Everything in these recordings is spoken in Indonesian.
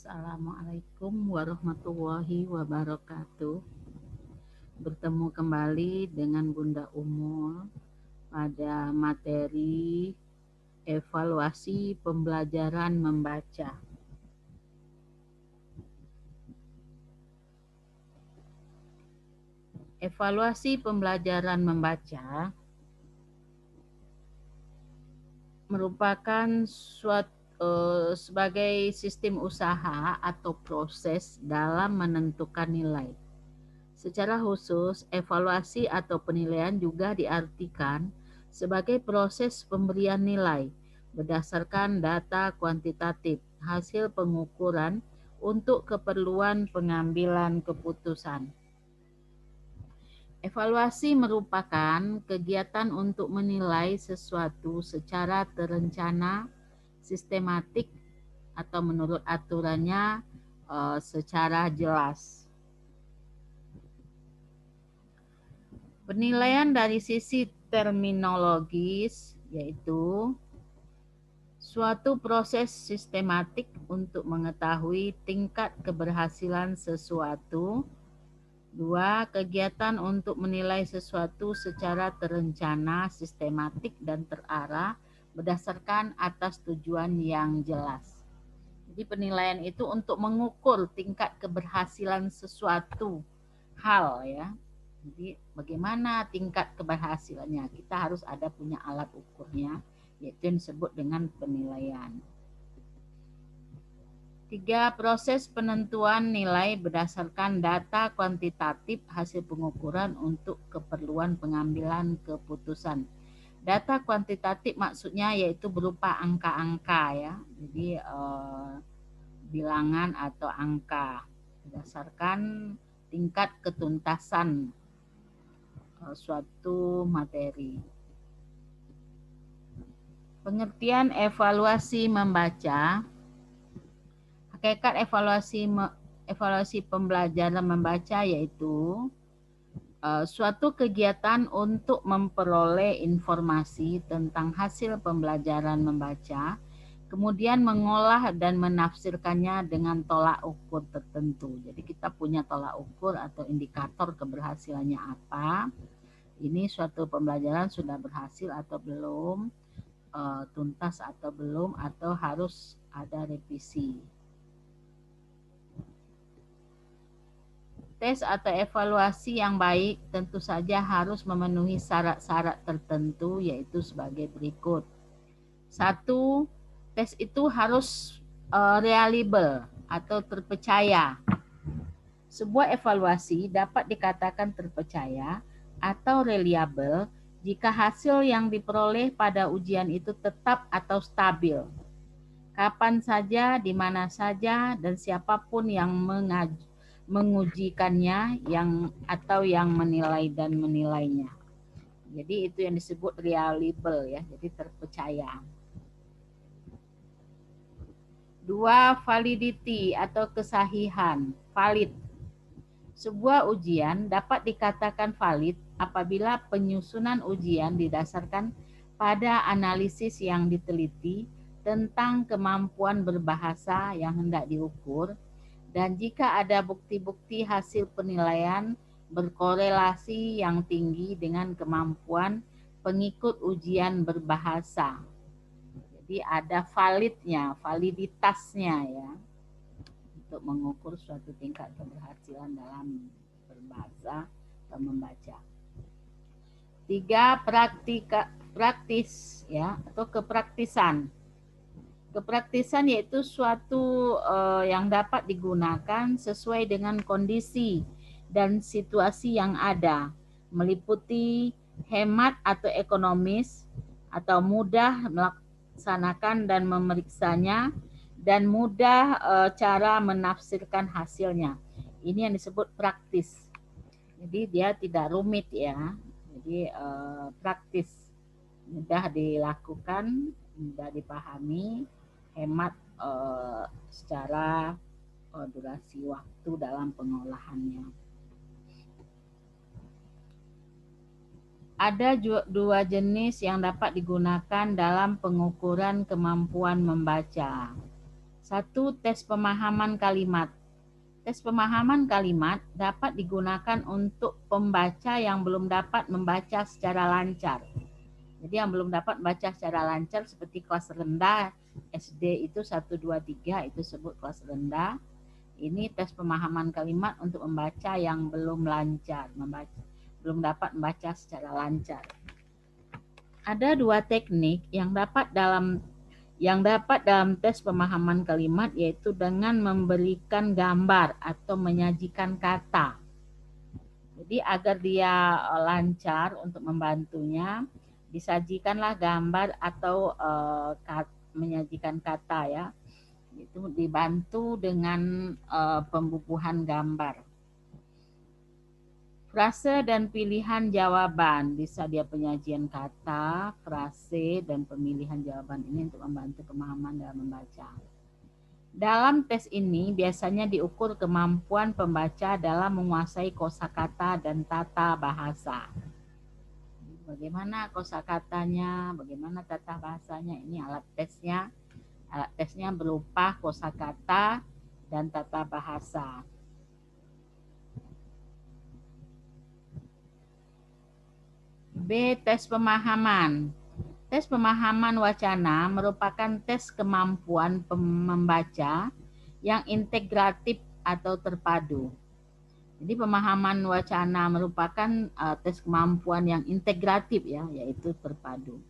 Assalamualaikum warahmatullahi wabarakatuh. Bertemu kembali dengan Bunda Umul pada materi evaluasi pembelajaran membaca. Evaluasi pembelajaran membaca merupakan sebagai sistem usaha atau proses dalam menentukan nilai. Secara khusus, evaluasi atau penilaian juga diartikan sebagai proses pemberian nilai berdasarkan data kuantitatif hasil pengukuran untuk keperluan pengambilan keputusan. Evaluasi merupakan kegiatan untuk menilai sesuatu secara terencana, sistematik, atau menurut aturannya secara jelas. Penilaian dari sisi terminologis yaitu suatu proses sistematik untuk mengetahui tingkat keberhasilan sesuatu. 2. Kegiatan untuk menilai sesuatu secara terencana, sistematik, dan terarah berdasarkan atas tujuan yang jelas. Jadi penilaian itu untuk mengukur tingkat keberhasilan sesuatu hal ya. Jadi bagaimana tingkat keberhasilannya? Kita harus ada punya alat ukurnya, yaitu yang disebut dengan penilaian. 3. Proses penentuan nilai berdasarkan data kuantitatif hasil pengukuran untuk keperluan pengambilan keputusan. Data kuantitatif maksudnya yaitu berupa angka-angka ya. Jadi bilangan atau angka berdasarkan tingkat ketuntasan suatu materi. Pengertian evaluasi membaca. Hakikat evaluasi pembelajaran membaca yaitu suatu kegiatan untuk memperoleh informasi tentang hasil pembelajaran membaca, kemudian mengolah dan menafsirkannya dengan tolak ukur tertentu. Jadi kita punya tolak ukur atau indikator keberhasilannya apa. Ini suatu pembelajaran sudah berhasil atau belum, tuntas atau belum, atau harus ada revisi. Tes atau evaluasi yang baik tentu saja harus memenuhi syarat-syarat tertentu yaitu sebagai berikut. 1. Tes itu harus reliable atau terpercaya. Sebuah evaluasi dapat dikatakan terpercaya atau reliable jika hasil yang diperoleh pada ujian itu tetap atau stabil. Kapan saja, di mana saja, dan siapapun yang mengujikannya atau yang menilai dan menilainya. Jadi itu yang disebut reliable ya, jadi terpercaya. 2. Validity atau kesahihan, valid. Sebuah ujian dapat dikatakan valid apabila penyusunan ujian didasarkan pada analisis yang diteliti tentang kemampuan berbahasa yang hendak diukur, dan jika ada bukti-bukti hasil penilaian berkorelasi yang tinggi dengan kemampuan pengikut ujian berbahasa. Jadi ada validnya, validitasnya ya, untuk mengukur suatu tingkat keberhasilan dalam berbahasa atau membaca. 3. Praktis ya, atau kepraktisan. Kepraktisan yaitu suatu yang dapat digunakan sesuai dengan kondisi dan situasi yang ada, meliputi hemat atau ekonomis, atau mudah melaksanakan dan memeriksanya, dan mudah cara menafsirkan hasilnya. Ini yang disebut praktis. Jadi dia tidak rumit ya. Jadi praktis, mudah dilakukan, mudah dipahami, hemat secara durasi waktu dalam pengolahannya. Ada dua jenis yang dapat digunakan dalam pengukuran kemampuan membaca. 1. Tes pemahaman kalimat. Tes pemahaman kalimat dapat digunakan untuk pembaca yang belum dapat membaca secara lancar. Jadi yang belum dapat membaca secara lancar seperti kelas rendah, SD itu 1, 2, 3 itu sebut kelas rendah. Ini tes pemahaman kalimat untuk membaca yang belum lancar, belum dapat membaca secara lancar. Ada 2 teknik yang dapat dalam tes pemahaman kalimat, yaitu dengan memberikan gambar atau menyajikan kata. Jadi agar dia lancar untuk membantunya, disajikanlah gambar atau menyajikan kata ya. Itu dibantu dengan pembubuhan gambar. Frase dan pilihan jawaban, bisa dia penyajian kata, frase, dan pemilihan jawaban ini untuk membantu pemahaman dalam membaca. Dalam tes ini biasanya diukur kemampuan pembaca dalam menguasai kosakata dan tata bahasa. Bagaimana kosakatanya, bagaimana tata bahasanya, ini alat tesnya. Alat tesnya berupa kosakata dan tata bahasa. B. Tes pemahaman. Tes pemahaman wacana merupakan tes kemampuan membaca yang integratif atau terpadu. Jadi pemahaman wacana merupakan tes kemampuan yang integratif ya, yaitu terpadu.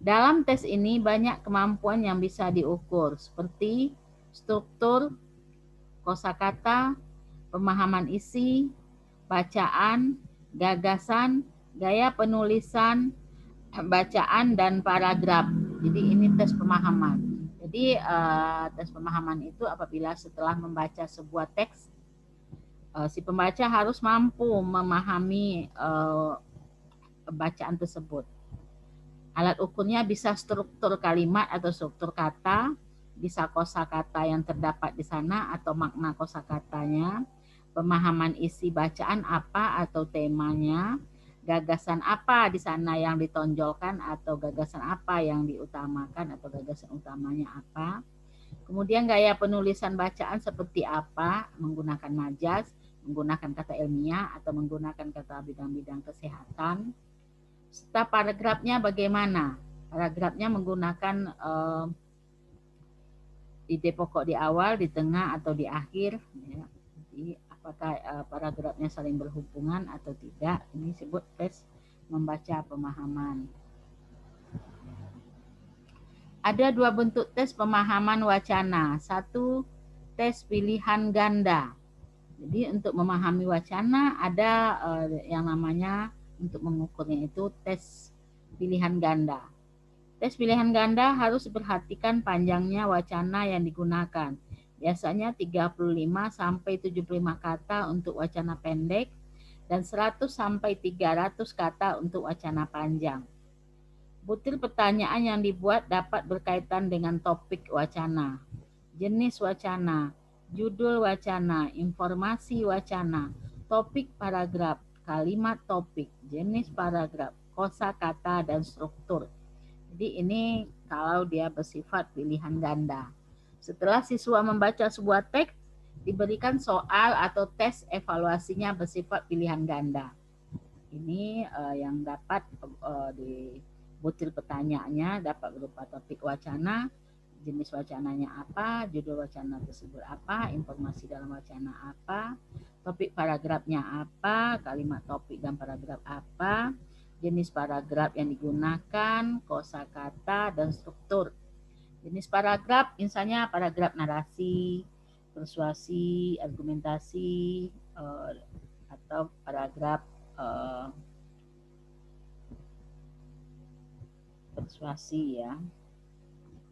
Dalam tes ini banyak kemampuan yang bisa diukur seperti struktur, kosakata, pemahaman isi, bacaan, gagasan, gaya penulisan, bacaan, dan paragraf. Jadi ini tes pemahaman. Jadi tes pemahaman itu apabila setelah membaca sebuah teks, si pembaca harus mampu memahami bacaan tersebut. Alat ukurnya bisa struktur kalimat atau struktur kata, bisa kosakata yang terdapat di sana atau makna kosakatanya, pemahaman isi bacaan apa atau temanya, gagasan apa di sana yang ditonjolkan atau gagasan apa yang diutamakan atau gagasan utamanya apa. Kemudian gaya penulisan bacaan seperti apa, menggunakan majas, menggunakan kata ilmiah atau menggunakan kata bidang-bidang kesehatan. Serta paragrafnya bagaimana? Paragrafnya menggunakan ide pokok di awal, di tengah, atau di akhir. Ya. Jadi apakah paragrafnya saling berhubungan atau tidak? Ini disebut tes membaca pemahaman. Ada 2 bentuk tes pemahaman wacana. 1, tes pilihan ganda. Jadi untuk memahami wacana ada yang namanya, untuk mengukurnya itu tes pilihan ganda. Tes pilihan ganda harus diperhatikan panjangnya wacana yang digunakan. Biasanya 35 sampai 75 kata untuk wacana pendek dan 100 sampai 300 kata untuk wacana panjang. Butir pertanyaan yang dibuat dapat berkaitan dengan topik wacana, jenis wacana, judul wacana, informasi wacana, topik paragraf, kalimat topik, jenis paragraf, kosakata, dan struktur. Jadi ini kalau dia bersifat pilihan ganda. Setelah siswa membaca sebuah teks, diberikan soal atau tes evaluasinya bersifat pilihan ganda. Ini yang dapat di butir pertanyaannya dapat berupa topik wacana, jenis wacananya apa, judul wacana tersebut apa, informasi dalam wacana apa, topik paragrafnya apa, kalimat topik dan paragraf apa, jenis paragraf yang digunakan, kosakata, dan struktur. Jenis paragraf misalnya paragraf narasi, persuasi, argumentasi, atau paragraf persuasi ya.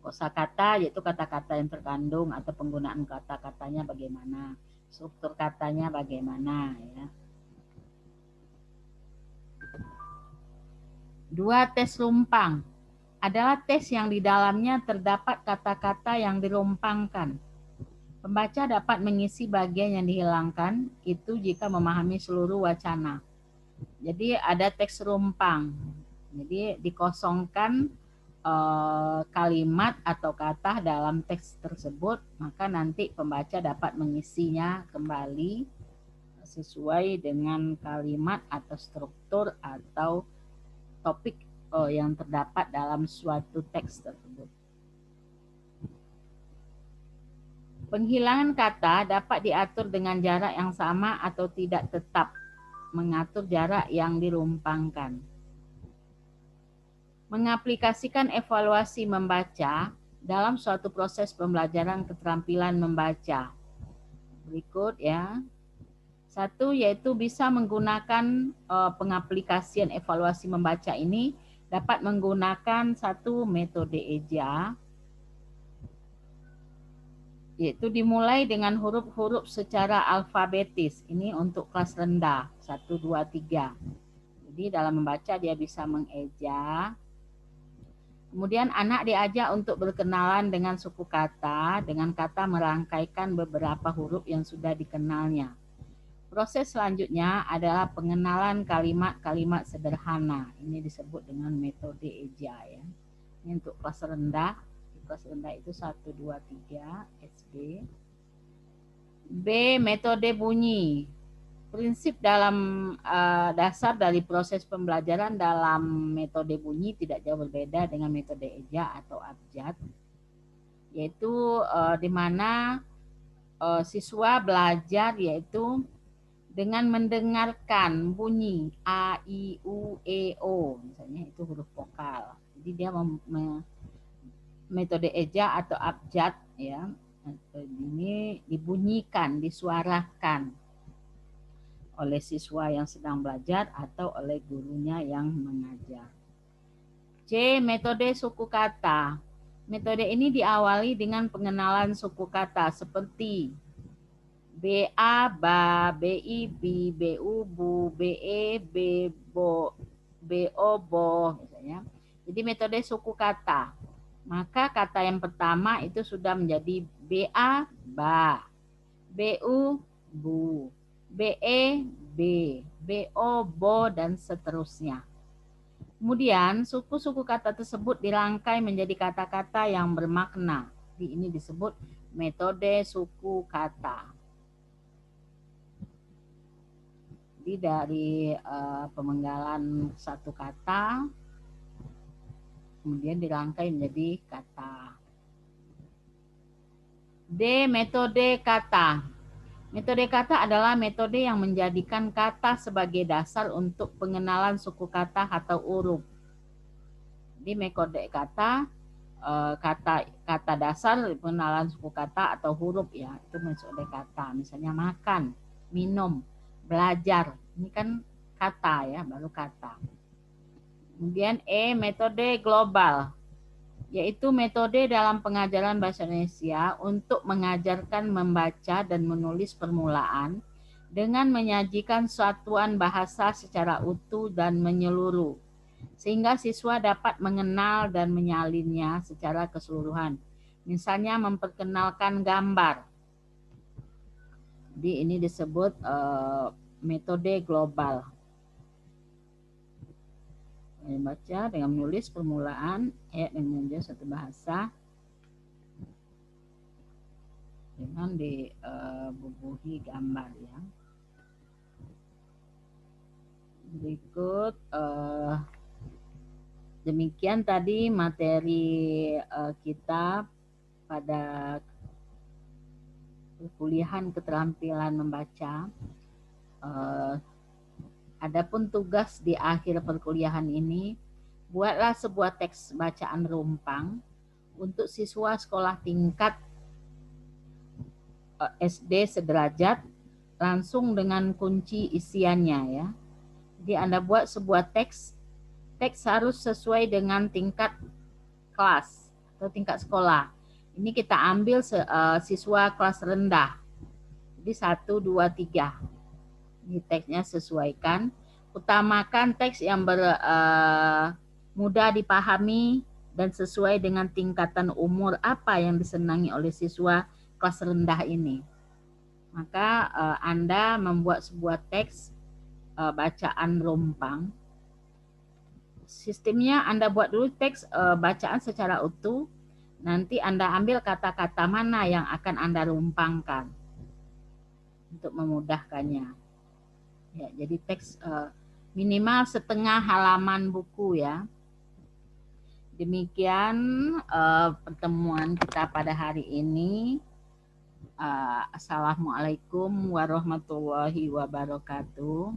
Kosakata yaitu kata-kata yang terkandung atau penggunaan kata-katanya bagaimana, struktur katanya bagaimana ya. 2, tes lumpang adalah tes yang di dalamnya terdapat kata-kata yang dilumpangkan. Pembaca dapat mengisi bagian yang dihilangkan, itu jika memahami seluruh wacana. Jadi ada teks lumpang. Jadi dikosongkan kalimat atau kata dalam teks tersebut, maka nanti pembaca dapat mengisinya kembali sesuai dengan kalimat atau struktur atau topik yang terdapat dalam suatu teks tersebut. Penghilangan kata dapat diatur dengan jarak yang sama atau tidak tetap mengatur jarak yang dirumpangkan. Mengaplikasikan evaluasi membaca dalam suatu proses pembelajaran keterampilan membaca. Berikut ya. Satu, yaitu bisa menggunakan pengaplikasian evaluasi membaca ini dapat menggunakan satu metode EJA, yaitu dimulai dengan huruf-huruf secara alfabetis. Ini untuk kelas rendah 1, 2, 3. Jadi dalam membaca dia bisa mengeja. Kemudian anak diajak untuk berkenalan dengan suku kata dengan kata merangkaikan beberapa huruf yang sudah dikenalnya. Proses selanjutnya adalah pengenalan kalimat-kalimat sederhana. Ini disebut dengan metode EJA ya. Ini untuk kelas rendah. Kelas rendah itu 1, 2, 3 SD. B. Metode bunyi. Prinsip dalam dasar dari proses pembelajaran dalam metode bunyi tidak jauh berbeda dengan metode EJA atau abjad, yaitu di mana siswa belajar yaitu dengan mendengarkan bunyi A, I, U, E, O, misalnya itu huruf vokal. Jadi dia metode EJA atau abjad ya, ini dibunyikan, disuarakan oleh siswa yang sedang belajar atau oleh gurunya yang mengajar. C. Metode suku kata. Metode ini diawali dengan pengenalan suku kata seperti BA, ba, BI, bi, BU, bu, BE, bo, BO, bo, misalnya. Jadi metode suku kata. Maka kata yang pertama itu sudah menjadi BA, ba, BU, bu, BE, B, BO, bo, dan seterusnya. Kemudian suku-suku kata tersebut dirangkai menjadi kata-kata yang bermakna. Ini disebut metode suku kata. Jadi dari pemenggalan satu kata, kemudian dirangkai menjadi kata. D. Metode kata. Metode kata adalah metode yang menjadikan kata sebagai dasar untuk pengenalan suku kata atau huruf. Di metode kata, kata dasar pengenalan suku kata atau huruf ya, itu metode kata. Misalnya makan, minum, belajar. Ini kan kata ya, baru kata. Kemudian E. Metode global, yaitu metode dalam pengajaran bahasa Indonesia untuk mengajarkan membaca dan menulis permulaan dengan menyajikan satuan bahasa secara utuh dan menyeluruh, sehingga siswa dapat mengenal dan menyalinnya secara keseluruhan. Misalnya memperkenalkan gambar. Jadi ini disebut metode global. Membaca dengan menulis permulaan ayat dengan satu bahasa dengan dibubuhi gambar ya. Berikut demikian tadi materi kita pada perkuliahan keterampilan membaca. Adapun tugas di akhir perkuliahan ini, buatlah sebuah teks bacaan rumpang untuk siswa sekolah tingkat SD sederajat langsung dengan kunci isiannya ya. Jadi Anda buat sebuah teks harus sesuai dengan tingkat kelas atau tingkat sekolah. Ini kita ambil siswa kelas rendah. Jadi 1, 2, 3. Ini teksnya sesuaikan. Utamakan teks yang mudah dipahami dan sesuai dengan tingkatan umur apa yang disenangi oleh siswa kelas rendah ini. Maka Anda membuat sebuah teks bacaan rumpang sistemnya Anda buat dulu teks bacaan secara utuh, nanti Anda ambil kata-kata mana yang akan Anda rumpangkan untuk memudahkannya. Ya, jadi teks minimal setengah halaman buku ya. Demikian pertemuan kita pada hari ini. Assalamualaikum warahmatullahi wabarakatuh.